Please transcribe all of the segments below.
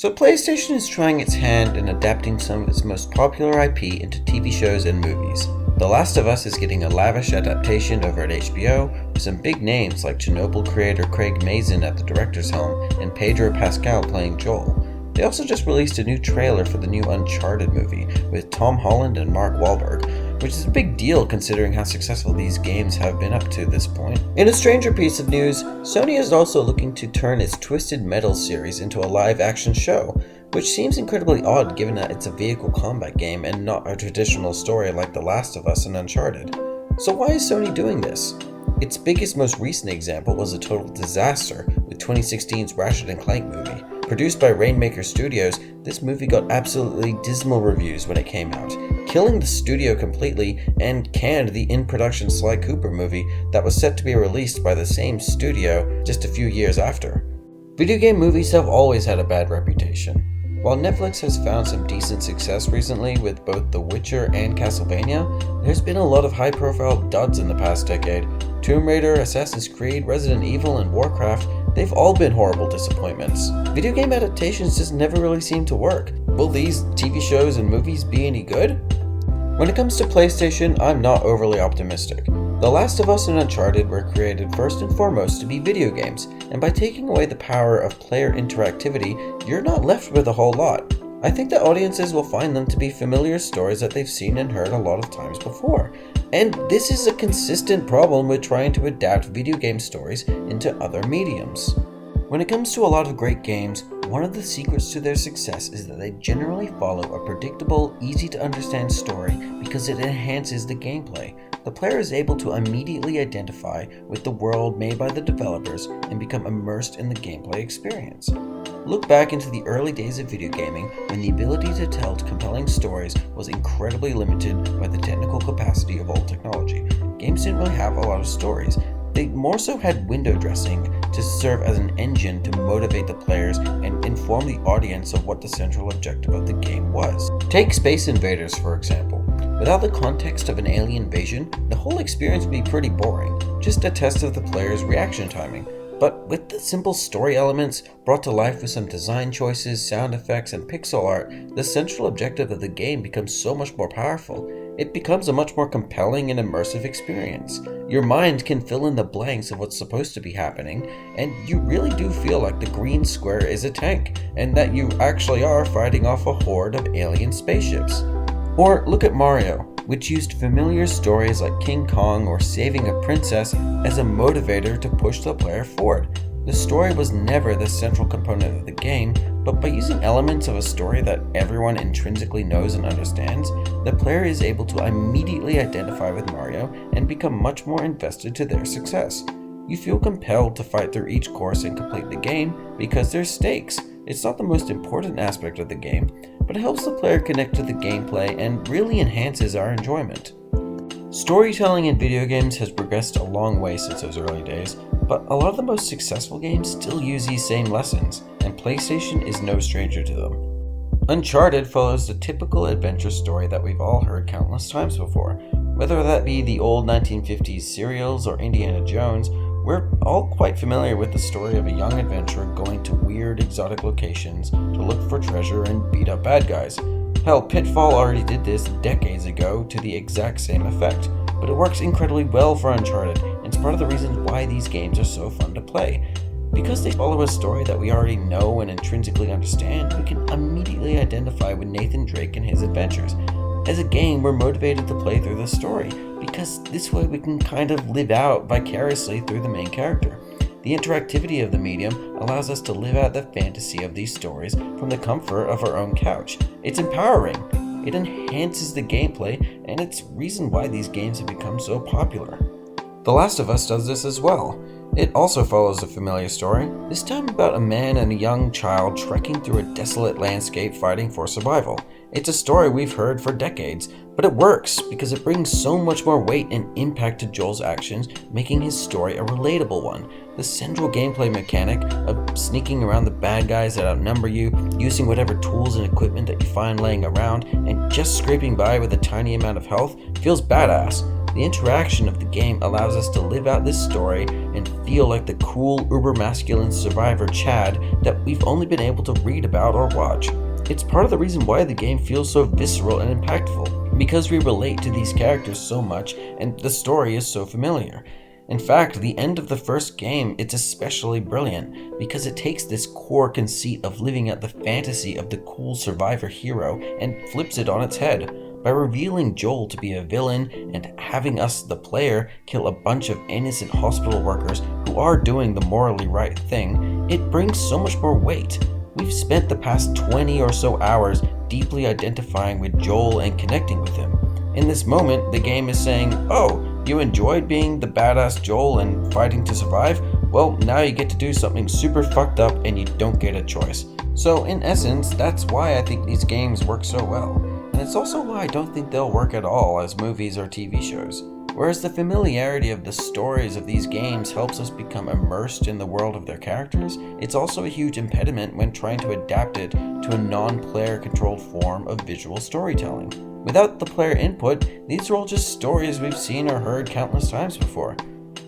So PlayStation is trying its hand in adapting some of its most popular IP into TV shows and movies. The Last of Us is getting a lavish adaptation over at HBO, with some big names like Chernobyl creator Craig Mazin at the director's helm and Pedro Pascal playing Joel. They also just released a new trailer for the new Uncharted movie with Tom Holland and Mark Wahlberg, which is a big deal considering how successful these games have been up to this point. In a stranger piece of news, Sony is also looking to turn its Twisted Metal series into a live-action show, which seems incredibly odd given that it's a vehicle combat game and not a traditional story like The Last of Us and Uncharted. So why is Sony doing this? Its biggest, most recent example was a total disaster with 2016's Ratchet and Clank movie. Produced by Rainmaker Studios, this movie got absolutely dismal reviews when it came out, killing the studio completely and canned the in-production Sly Cooper movie that was set to be released by the same studio just a few years after. Video game movies have always had a bad reputation. While Netflix has found some decent success recently with both The Witcher and Castlevania, there's been a lot of high-profile duds in the past decade. Tomb Raider, Assassin's Creed, Resident Evil, and Warcraft, they've all been horrible disappointments. Video game adaptations just never really seem to work. Will these TV shows and movies be any good? When it comes to PlayStation, I'm not overly optimistic. The Last of Us and Uncharted were created first and foremost to be video games, and by taking away the power of player interactivity, you're not left with a whole lot. I think that audiences will find them to be familiar stories that they've seen and heard a lot of times before. And this is a consistent problem with trying to adapt video game stories into other mediums. When it comes to a lot of great games, one of the secrets to their success is that they generally follow a predictable, easy to understand story because it enhances the gameplay. The player is able to immediately identify with the world made by the developers and become immersed in the gameplay experience. Look back into the early days of video gaming when the ability to tell compelling stories was incredibly limited by the technical capacity of old technology. Games didn't really have a lot of stories. They more so had window dressing to serve as an engine to motivate the players and inform the audience of what the central objective of the game was. Take Space Invaders, for example. Without the context of an alien invasion, the whole experience would be pretty boring, just a test of the player's reaction timing. But with the simple story elements brought to life with some design choices, sound effects, and pixel art, the central objective of the game becomes so much more powerful. It becomes a much more compelling and immersive experience. Your mind can fill in the blanks of what's supposed to be happening, and you really do feel like the green square is a tank, and that you actually are fighting off a horde of alien spaceships. Or look at Mario, which used familiar stories like King Kong or saving a princess as a motivator to push the player forward. The story was never the central component of the game, but by using elements of a story that everyone intrinsically knows and understands, the player is able to immediately identify with Mario and become much more invested to their success. You feel compelled to fight through each course and complete the game because there's stakes. It's not the most important aspect of the game, but it helps the player connect to the gameplay and really enhances our enjoyment. Storytelling in video games has progressed a long way since those early days, but a lot of the most successful games still use these same lessons, and PlayStation is no stranger to them. Uncharted follows the typical adventure story that we've all heard countless times before. Whether that be the old 1950s serials or Indiana Jones, we're all quite familiar with the story of a young adventurer going to weird, exotic locations to look for treasure and beat up bad guys. Hell, Pitfall already did this decades ago to the exact same effect, but it works incredibly well for Uncharted, and it's part of the reasons why these games are so fun to play. Because they follow a story that we already know and intrinsically understand, we can immediately identify with Nathan Drake and his adventures. As a game, we're motivated to play through the story, because this way we can kind of live out vicariously through the main character. The interactivity of the medium allows us to live out the fantasy of these stories from the comfort of our own couch. It's empowering, it enhances the gameplay, and it's reason why these games have become so popular. The Last of Us does this as well. It also follows a familiar story, this time about a man and a young child trekking through a desolate landscape fighting for survival. It's a story we've heard for decades, but it works because it brings so much more weight and impact to Joel's actions, making his story a relatable one. The central gameplay mechanic of sneaking around the bad guys that outnumber you, using whatever tools and equipment that you find laying around, and just scraping by with a tiny amount of health feels badass. The interaction of the game allows us to live out this story and feel like the cool, uber-masculine survivor Chad that we've only been able to read about or watch. It's part of the reason why the game feels so visceral and impactful, because we relate to these characters so much and the story is so familiar. In fact, the end of the first game, it's especially brilliant because it takes this core conceit of living out the fantasy of the cool survivor hero and flips it on its head. By revealing Joel to be a villain and having us, the player, kill a bunch of innocent hospital workers who are doing the morally right thing, it brings so much more weight. We've spent the past 20 or so hours deeply identifying with Joel and connecting with him. In this moment, the game is saying, oh, you enjoyed being the badass Joel and fighting to survive? Well, now you get to do something super fucked up and you don't get a choice. So in essence, that's why I think these games work so well. And it's also why I don't think they'll work at all as movies or TV shows. Whereas the familiarity of the stories of these games helps us become immersed in the world of their characters, it's also a huge impediment when trying to adapt it to a non-player controlled form of visual storytelling. Without the player input, these are all just stories we've seen or heard countless times before.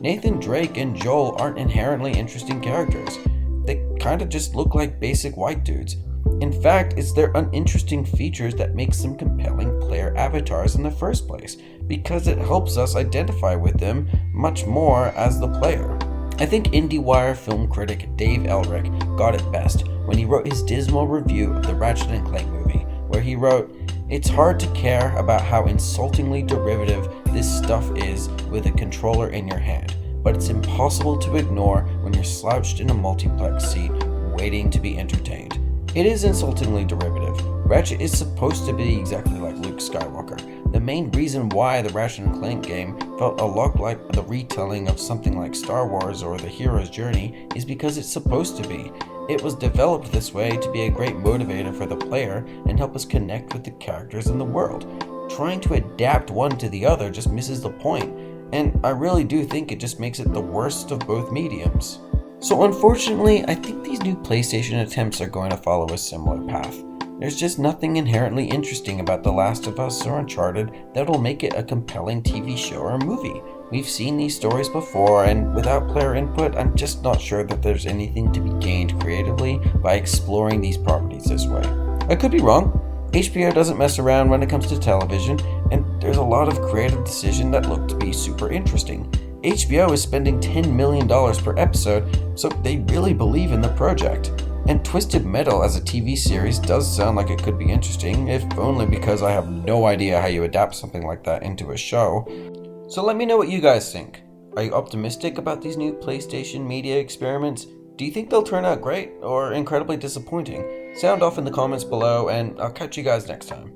Nathan Drake and Joel aren't inherently interesting characters. They kinda just look like basic white dudes. In fact, it's their uninteresting features that makes them compelling player avatars in the first place, because it helps us identify with them much more as the player. I think IndieWire film critic Dave Elric got it best when he wrote his dismal review of the Ratchet and Clank movie, where he wrote, "It's hard to care about how insultingly derivative this stuff is with a controller in your hand, but it's impossible to ignore when you're slouched in a multiplex seat waiting to be entertained." It is insultingly derivative. Ratchet is supposed to be exactly like Luke Skywalker. The main reason why the Ratchet and Clank game felt a lot like the retelling of something like Star Wars or the hero's journey is because it's supposed to be. It was developed this way to be a great motivator for the player and help us connect with the characters in the world. Trying to adapt one to the other just misses the point, and I really do think it just makes it the worst of both mediums. So unfortunately, I think these new PlayStation attempts are going to follow a similar path. There's just nothing inherently interesting about The Last of Us or Uncharted that'll make it a compelling TV show or movie. We've seen these stories before, and without player input, I'm just not sure that there's anything to be gained creatively by exploring these properties this way. I could be wrong. HBO doesn't mess around when it comes to television, and there's a lot of creative decisions that look to be super interesting. HBO is spending $10 million per episode, so they really believe in the project. And Twisted Metal as a TV series does sound like it could be interesting, if only because I have no idea how you adapt something like that into a show. So let me know what you guys think. Are you optimistic about these new PlayStation media experiments? Do you think they'll turn out great or incredibly disappointing? Sound off in the comments below, and I'll catch you guys next time.